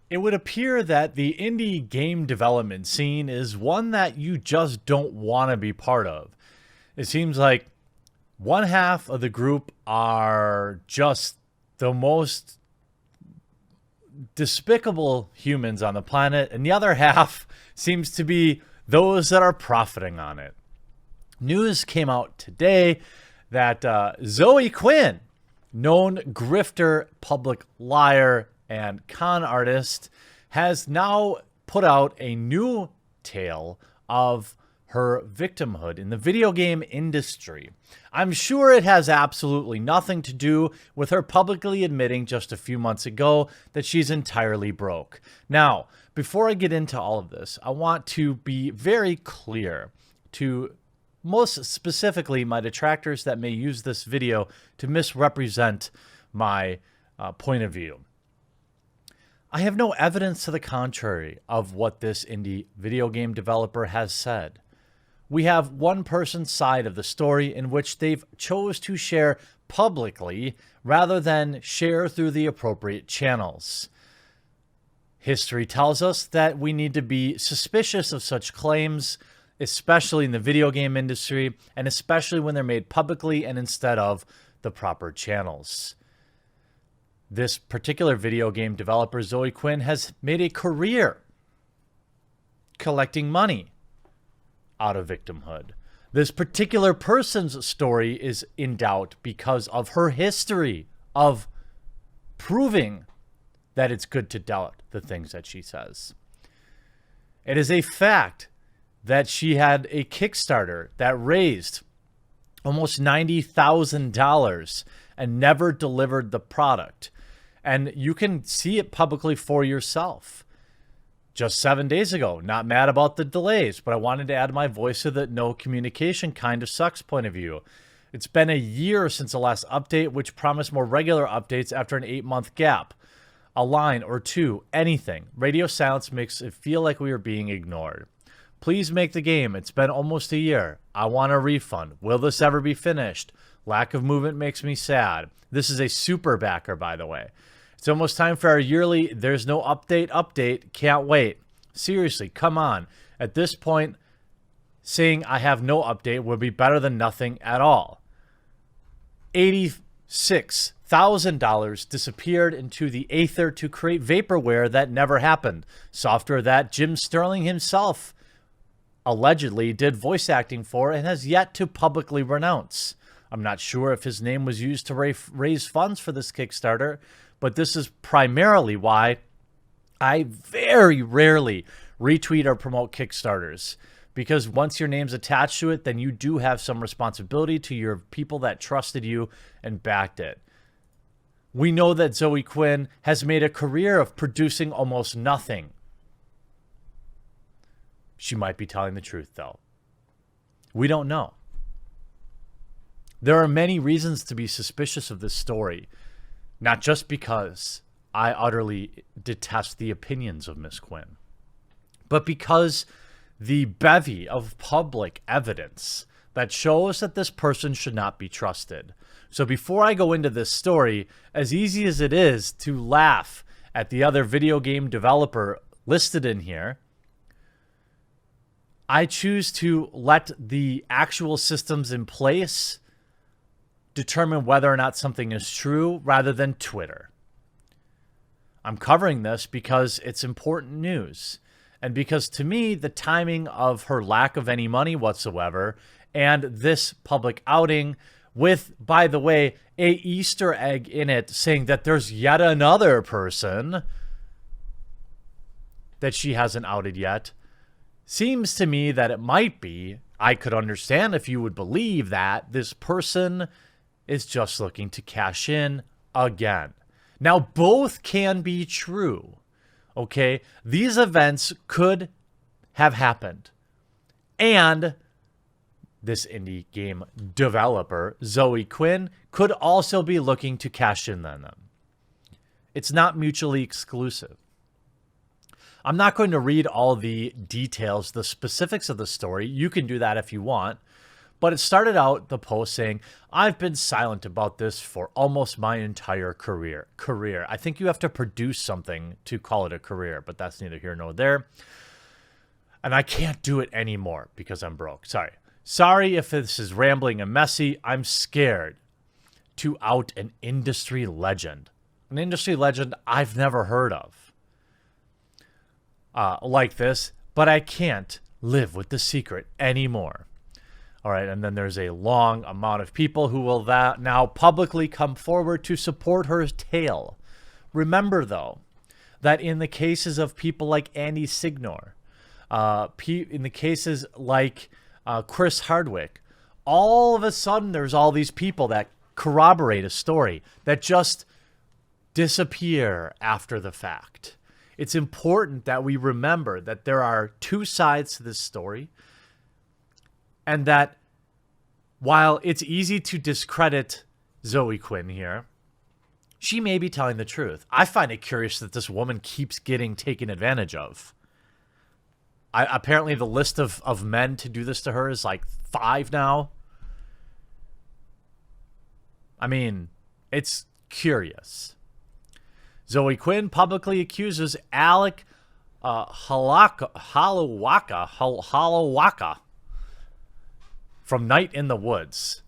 It would appear that the indie game development scene is one that you just don't want to be part of. It seems like one half of the group are just the most despicable humans on the planet, and the other half seems to be those that are profiting on it. News came out today that Zoe Quinn, known grifter, public liar, and con artist, has now put out a new tale of her victimhood in the video game industry. I'm sure it has absolutely nothing to do with her publicly admitting just a few months ago that she's entirely broke. Now, before I get into all of this, I want to be very clear to most specifically my detractors that may use this video to misrepresent my point of view. I have no evidence to the contrary of what this indie video game developer has said. We have one person's side of the story in which they've chose to share publicly rather than share through the appropriate channels. History tells us that we need to be suspicious of such claims, especially in the video game industry, and especially when they're made publicly and instead of the proper channels. This particular video game developer, Zoe Quinn, has made a career collecting money out of victimhood. This particular person's story is in doubt because of her history of proving that it's good to doubt the things that she says. It is a fact that she had a Kickstarter that raised almost $90,000 and never delivered the product. And you can see it publicly for yourself. Just 7 days ago, not mad about the delays, but I wanted to add my voice to the no communication kind of sucks point of view. It's been a year since the last update, which promised more regular updates after an 8-month gap. A line or two, anything. Radio silence makes it feel like we are being ignored. Please make the game. It's been almost a year. I want a refund. Will this ever be finished? Lack of movement makes me sad. This is a super backer, by the way. It's almost time for our yearly there's no update. Can't wait. Seriously, come on. At this point, saying I have no update would be better than nothing at all. $86,000 disappeared into the aether to create vaporware that never happened. Software that Jim Sterling himself allegedly did voice acting for and has yet to publicly renounce. I'm not sure if his name was used to raise funds for this Kickstarter, but this is primarily why I very rarely retweet or promote Kickstarters. Because once your name's attached to it, then you do have some responsibility to your people that trusted you and backed it. We know that Zoe Quinn has made a career of producing almost nothing. She might be telling the truth, though. We don't know. There are many reasons to be suspicious of this story, not just because I utterly detest the opinions of Miss Quinn, but because the bevy of public evidence that shows that this person should not be trusted. So before I go into this story, as easy as it is to laugh at the other video game developer listed in here, I choose to let the actual systems in place determine whether or not something is true rather than Twitter. I'm covering this because it's important news. And because to me, the timing of her lack of any money whatsoever and this public outing with, by the way, a Easter egg in it saying that there's yet another person that she hasn't outed yet, seems to me that it might be, I could understand if you would believe that this person is just looking to cash in again. Now, both can be true. Okay, these events could have happened. And this indie game developer, Zoe Quinn, could also be looking to cash in on them. It's not mutually exclusive. I'm not going to read all the details, the specifics of the story. You can do that if you want. But it started out, the post, saying, I've been silent about this for almost my entire career. I think you have to produce something to call it a career, but that's neither here nor there. And I can't do it anymore because I'm broke. Sorry if this is rambling and messy. I'm scared to out an industry legend. An industry legend I've never heard of like this, but I can't live with the secret anymore. All right, and then there's a long amount of people who will now publicly come forward to support her tale. Remember, though, that in the cases of people like Andy Signor, in the cases like Chris Hardwick, all of a sudden there's all these people that corroborate a story that just disappear after the fact. It's important that we remember that there are two sides to this story, and that while it's easy to discredit Zoe Quinn here, she may be telling the truth. I find it curious that this woman keeps getting taken advantage of. Apparently the list of men to do this to her is like 5 now. I mean, it's curious. Zoe Quinn publicly accuses Alec Halawaka from Night in the Woods.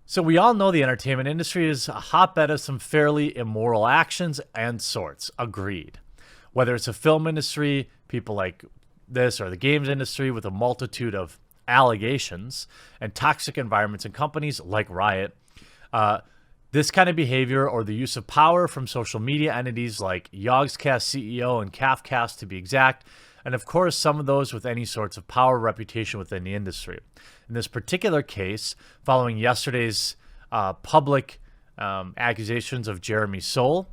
So we all know the entertainment industry is a hotbed of some fairly immoral actions and sorts. Agreed. Whether it's a film industry, people like this, or the games industry with a multitude of allegations and toxic environments and companies like Riot, this kind of behavior or the use of power from social media entities like Yogscast CEO and Calfcast to be exact, and of course some of those with any sorts of power reputation within the industry. In this particular case, following yesterday's public accusations of Jeremy Soule,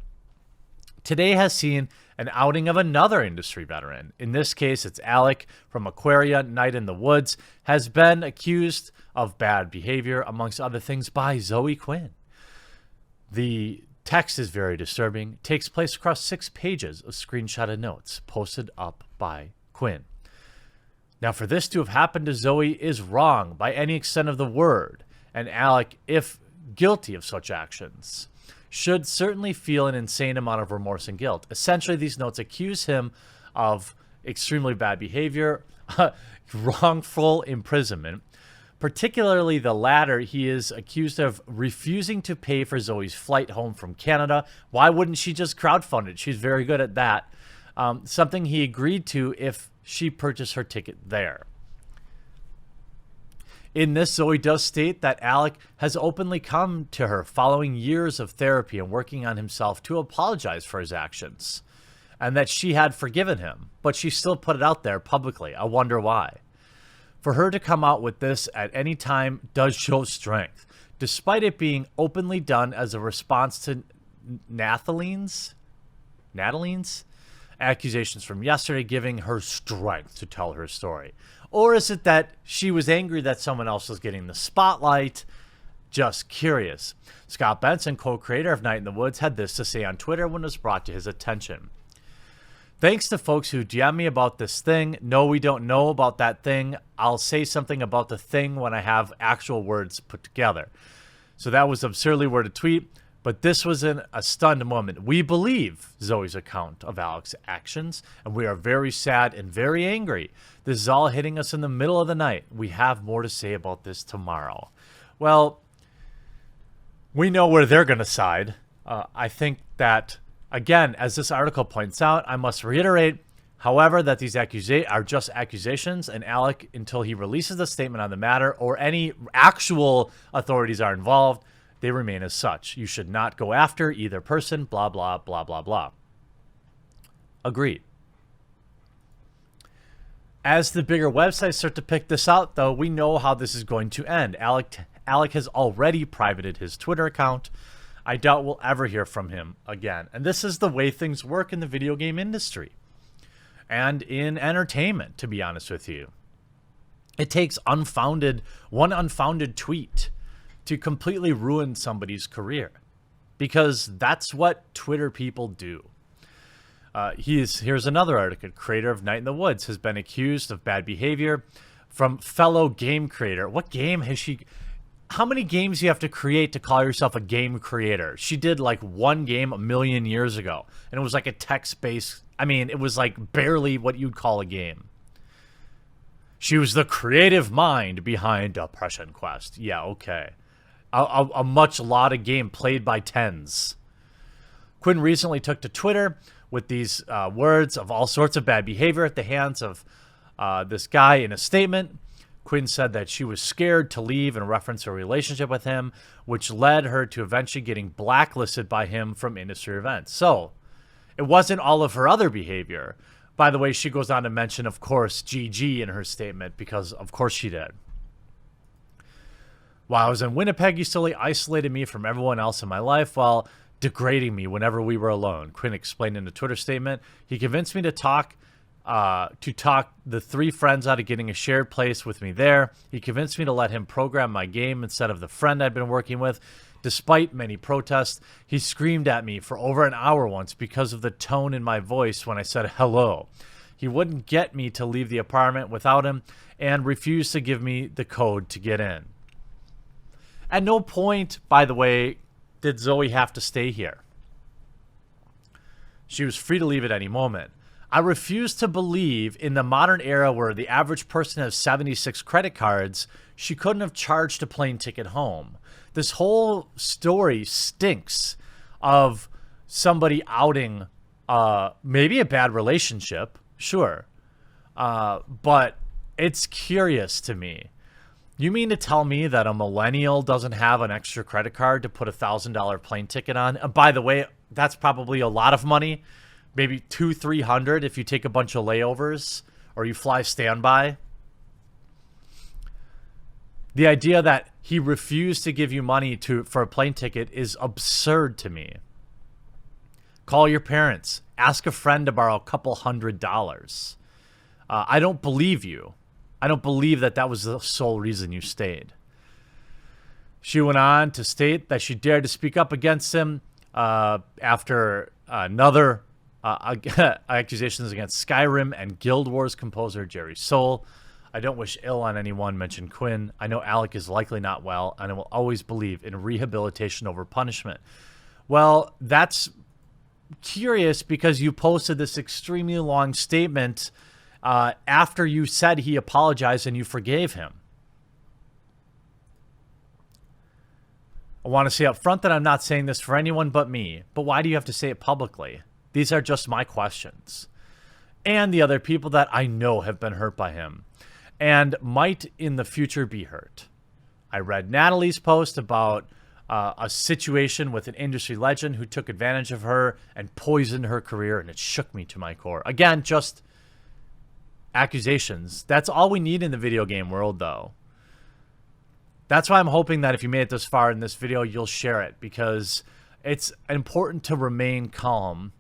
today has seen an outing of another industry veteran. In this case, it's Alec from Aquaria, Night in the Woods, has been accused of bad behavior, amongst other things, by Zoe Quinn. The text is very disturbing. It takes place across 6 pages of screenshotted notes posted up by Quinn. Now, for this to have happened to Zoe is wrong by any extent of the word, and Alec, if guilty of such actions, should certainly feel an insane amount of remorse and guilt. Essentially, these notes accuse him of extremely bad behavior, wrongful imprisonment. Particularly the latter, he is accused of refusing to pay for Zoe's flight home from Canada. Why wouldn't she just crowdfund it? She's very good at that. Something he agreed to if she purchased her ticket there. In this, Zoe does state that Alec has openly come to her following years of therapy and working on himself to apologize for his actions, and that she had forgiven him, but she still put it out there publicly. I wonder why. For her to come out with this at any time does show strength, despite it being openly done as a response to Nathaline's accusations from yesterday, giving her strength to tell her story. Or is it that she was angry that someone else was getting the spotlight? Just curious. Scott Benson, co-creator of Night in the Woods, had this to say on Twitter when it was brought to his attention. Thanks to folks who DM me about this thing. No, we don't know about that thing. I'll say something about the thing when I have actual words put together. So that was absurdly worded tweet, but this was a stunned moment. We believe Zoe's account of Alec's actions, and we are very sad and very angry. This is all hitting us in the middle of the night. We have more to say about this tomorrow. Well, we know where they're going to side. I think that, again, as this article points out, I must reiterate, however, that these are just accusations, and Alec, until he releases a statement on the matter or any actual authorities are involved, they remain as such. You should not go after either person, blah, blah, blah, blah, blah. Agreed. As the bigger websites start to pick this out, though, we know how this is going to end. Alec has already privated his Twitter account. I doubt we'll ever hear from him again. And this is the way things work in the video game industry and in entertainment, to be honest with you. It takes one unfounded tweet to completely ruin somebody's career, because that's what Twitter people do. Here's another article. Creator of Night in the Woods has been accused of bad behavior from fellow game creator. What game has she... How many games do you have to create to call yourself a game creator? She did like one game a million years ago, and it was like a text-based... I mean, it was like barely what you'd call a game. She was the creative mind behind Oppression Quest. Yeah, okay. A much lauded game played by tens. Quinn recently took to Twitter with these words of all sorts of bad behavior at the hands of this guy in a statement. Quinn said that she was scared to leave in reference to her relationship with him, which led her to eventually getting blacklisted by him from industry events. So it wasn't all of her other behavior. By the way, she goes on to mention, of course, GG in her statement, because of course she did. While I was in Winnipeg, he slowly isolated me from everyone else in my life while degrading me whenever we were alone. Quinn explained in a Twitter statement. He convinced me to talk the three friends out of getting a shared place with me there. He convinced me to let him program my game instead of the friend I'd been working with. Despite many protests, he screamed at me for over an hour once because of the tone in my voice when I said hello. He wouldn't get me to leave the apartment without him and refused to give me the code to get in. At no point, by the way, did Zoe have to stay here. She was free to leave at any moment. I refuse to believe in the modern era where the average person has 76 credit cards, she couldn't have charged a plane ticket home. This whole story stinks of somebody outing maybe a bad relationship, sure. But it's curious to me. You mean to tell me that a millennial doesn't have an extra credit card to put $1,000 plane ticket on? And by the way, that's probably a lot of money. Maybe $200-300 if you take a bunch of layovers or you fly standby. The idea that he refused to give you money for a plane ticket is absurd to me. Call your parents. Ask a friend to borrow a couple $100. I don't believe you. I don't believe that that was the sole reason you stayed. She went on to state that she dared to speak up against him after another accusations against Skyrim and Guild Wars composer Jerry Soule. I don't wish ill on anyone, mentioned Quinn. I know Alec is likely not well, and I will always believe in rehabilitation over punishment. Well, that's curious because you posted this extremely long statement after you said he apologized and you forgave him. I want to say up front that I'm not saying this for anyone but me, but why do you have to say it publicly? These are just my questions. And the other people that I know have been hurt by him and might in the future be hurt. I read Natalie's post about a situation with an industry legend who took advantage of her and poisoned her career, and it shook me to my core. Again, just accusations. That's all we need in the video game world, though. That's why I'm hoping that if you made it this far in this video, you'll share it, because it's important to remain calm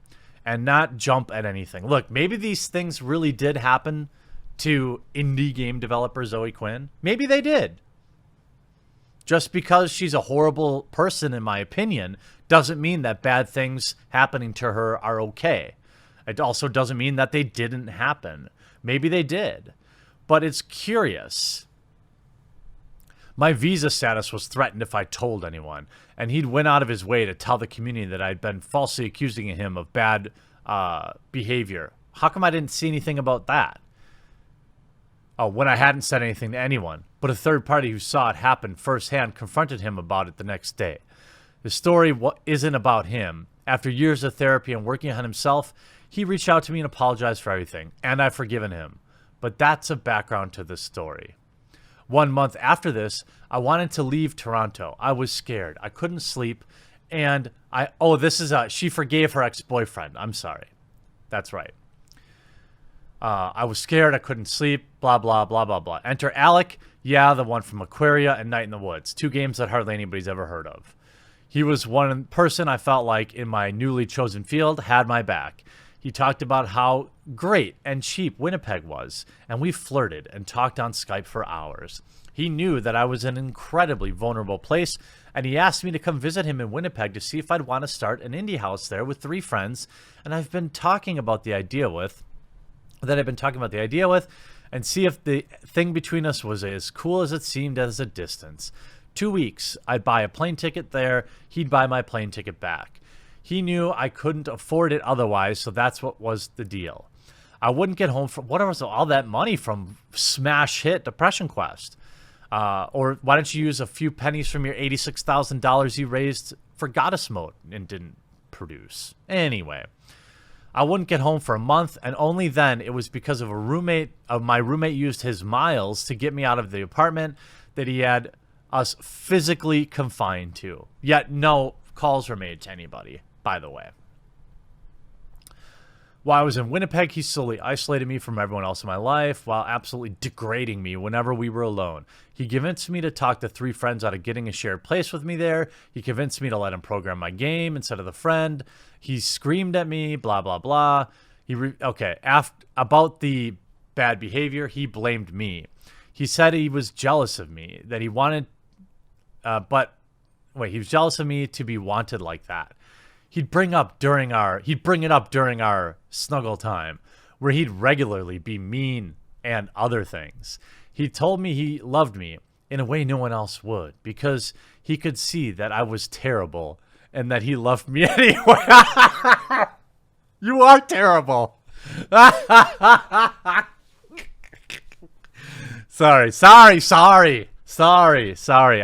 and not jump at anything. Look, maybe these things really did happen to indie game developer Zoe Quinn. Maybe they did. Just because she's a horrible person, in my opinion, doesn't mean that bad things happening to her are okay. It also doesn't mean that they didn't happen. Maybe they did. But it's curious. My visa status was threatened if I told anyone, and he'd went out of his way to tell the community that I'd been falsely accusing him of bad behavior. How come I didn't see anything about that? Oh, when I hadn't said anything to anyone, but a third party who saw it happen firsthand confronted him about it the next day. The story isn't about him. After years of therapy and working on himself, he reached out to me and apologized for everything, and I've forgiven him. But that's a background to this story. 1 month after this, I wanted to leave Toronto. I was scared. I couldn't sleep. And she forgave her ex-boyfriend. I'm sorry. That's right. I was scared. I couldn't sleep. Blah, blah, blah, blah, blah. Enter Alec. Yeah, the one from Aquaria and Night in the Woods. 2 games that hardly anybody's ever heard of. He was one person I felt like in my newly chosen field had my back. He talked about how great and cheap Winnipeg was, and we flirted and talked on Skype for hours. He knew that I was in an incredibly vulnerable place, and he asked me to come visit him in Winnipeg to see if I'd want to start an indie house there with 3 friends, and I've been talking about the idea with, and see if the thing between us was as cool as it seemed at a distance. 2 weeks, I'd buy a plane ticket there, he'd buy my plane ticket back. He knew I couldn't afford it otherwise, so that's what was the deal. I wouldn't get home from, what was all that money from smash hit Depression Quest? Or why don't you use a few pennies from your $86,000 you raised for Goddess Mode and didn't produce? Anyway, I wouldn't get home for a month, and only then it was because of my roommate used his miles to get me out of the apartment that he had us physically confined to. Yet no calls were made to anybody, by the way. While I was in Winnipeg, he slowly isolated me from everyone else in my life while absolutely degrading me whenever we were alone. He convinced me to talk to 3 friends out of getting a shared place with me there. He convinced me to let him program my game instead of the friend. He screamed at me, blah, blah, blah. About the bad behavior, he blamed me. He said he was jealous of me, that he wanted, he was jealous of me to be wanted like that. He'd bring it up during our snuggle time, where he'd regularly be mean and other things. He told me he loved me in a way no one else would, because he could see that I was terrible and that he loved me anyway. You are terrible. Sorry.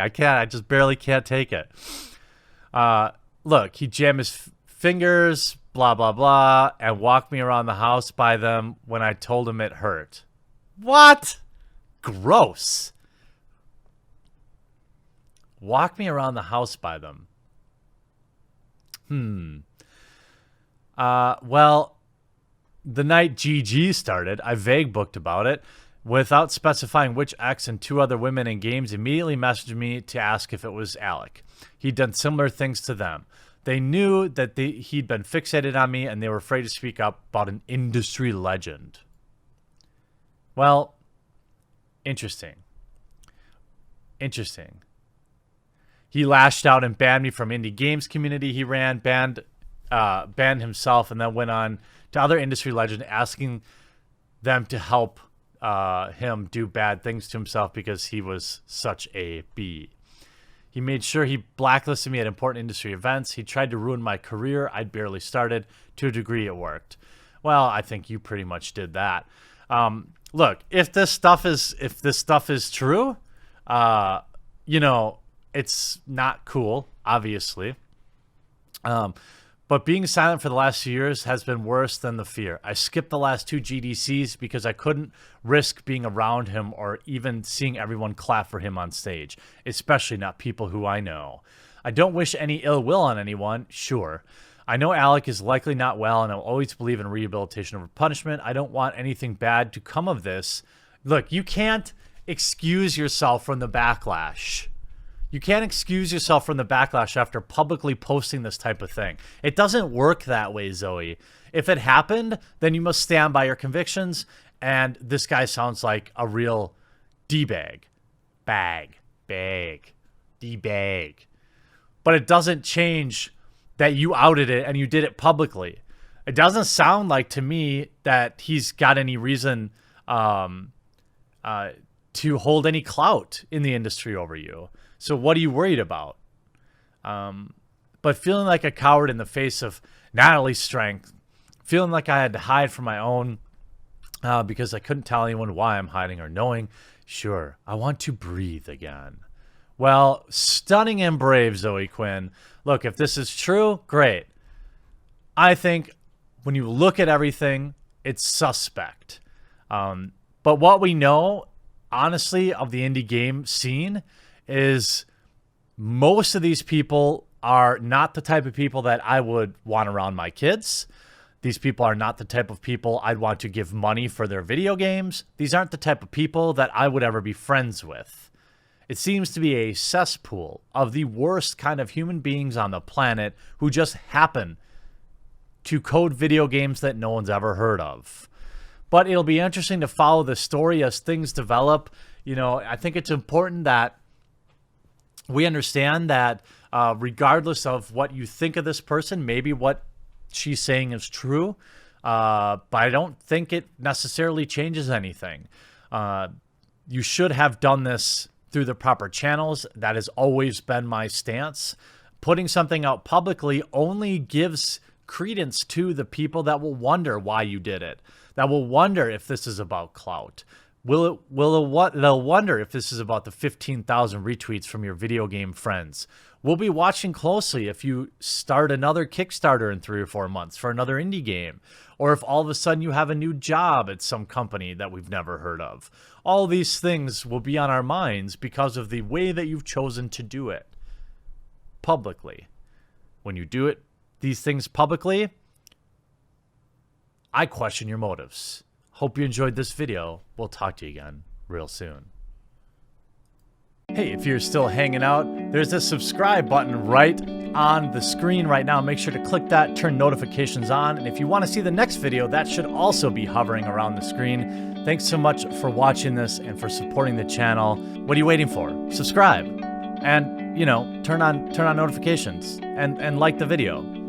I just barely can't take it. Look, he jammed his fingers, blah, blah, blah, and walked me around the house by them when I told him it hurt. What? Gross. Walk me around the house by them. Well, the night GG started, I vague booked about it. Without specifying which ex, and 2 other women in games immediately messaged me to ask if it was Alec. He'd done similar things to them. They knew that he'd been fixated on me, and they were afraid to speak up about an industry legend. Well, interesting. He lashed out and banned me from indie games community he ran, banned himself, and then went on to other industry legends asking them to help him do bad things to himself because he was such a B. He made sure he blacklisted me at important industry events. He tried to ruin my career. I'd barely started. To a degree, it worked. Well, I think you pretty much did that. Look, if this stuff is true, it's not cool, obviously. But being silent for the last few years has been worse than the fear. I skipped the last 2 GDCs because I couldn't risk being around him or even seeing everyone clap for him on stage, especially not people who I know. I don't wish any ill will on anyone, sure. I know Alec is likely not well, and I'll always believe in rehabilitation over punishment. I don't want anything bad to come of this. Look, you can't excuse yourself from the backlash. You can't excuse yourself from the backlash after publicly posting this type of thing. It doesn't work that way, Zoe. If it happened, then you must stand by your convictions, and this guy sounds like a real D-bag. D-bag. But it doesn't change that you outed it and you did it publicly. It doesn't sound like to me that he's got any reason to hold any clout in the industry over you. So what are you worried about? But feeling like a coward in the face of Natalie's strength, feeling like I had to hide from my own because I couldn't tell anyone why I'm hiding or knowing, sure, I want to breathe again. Well, stunning and brave, Zoe Quinn. Look, if this is true, great. I think when you look at everything, it's suspect. But what we know, honestly, of the indie game scene is most of these people are not the type of people that I would want around my kids. These people are not the type of people I'd want to give money for their video games. These aren't the type of people that I would ever be friends with. It seems to be a cesspool of the worst kind of human beings on the planet who just happen to code video games that no one's ever heard of. But it'll be interesting to follow the story as things develop. I think it's important that we understand that regardless of what you think of this person, maybe what she's saying is true, but I don't think it necessarily changes anything. You should have done this through the proper channels. That has always been my stance. Putting something out publicly only gives credence to the people that will wonder why you did it, that will wonder if this is about clout. They'll wonder if this is about the 15,000 retweets from your video game friends. We'll be watching closely if you start another Kickstarter in 3 or 4 months for another indie game, or if all of a sudden you have a new job at some company that we've never heard of. All these things will be on our minds because of the way that you've chosen to do it publicly. When you do these things publicly, I question your motives. Hope you enjoyed this video. We'll talk to you again real soon. Hey, if you're still hanging out, there's a subscribe button right on the screen right now. Make sure to click that, turn notifications on. And if you want to see the next video, that should also be hovering around the screen. Thanks so much for watching this and for supporting the channel. What are you waiting for? Subscribe and, turn on notifications and like the video.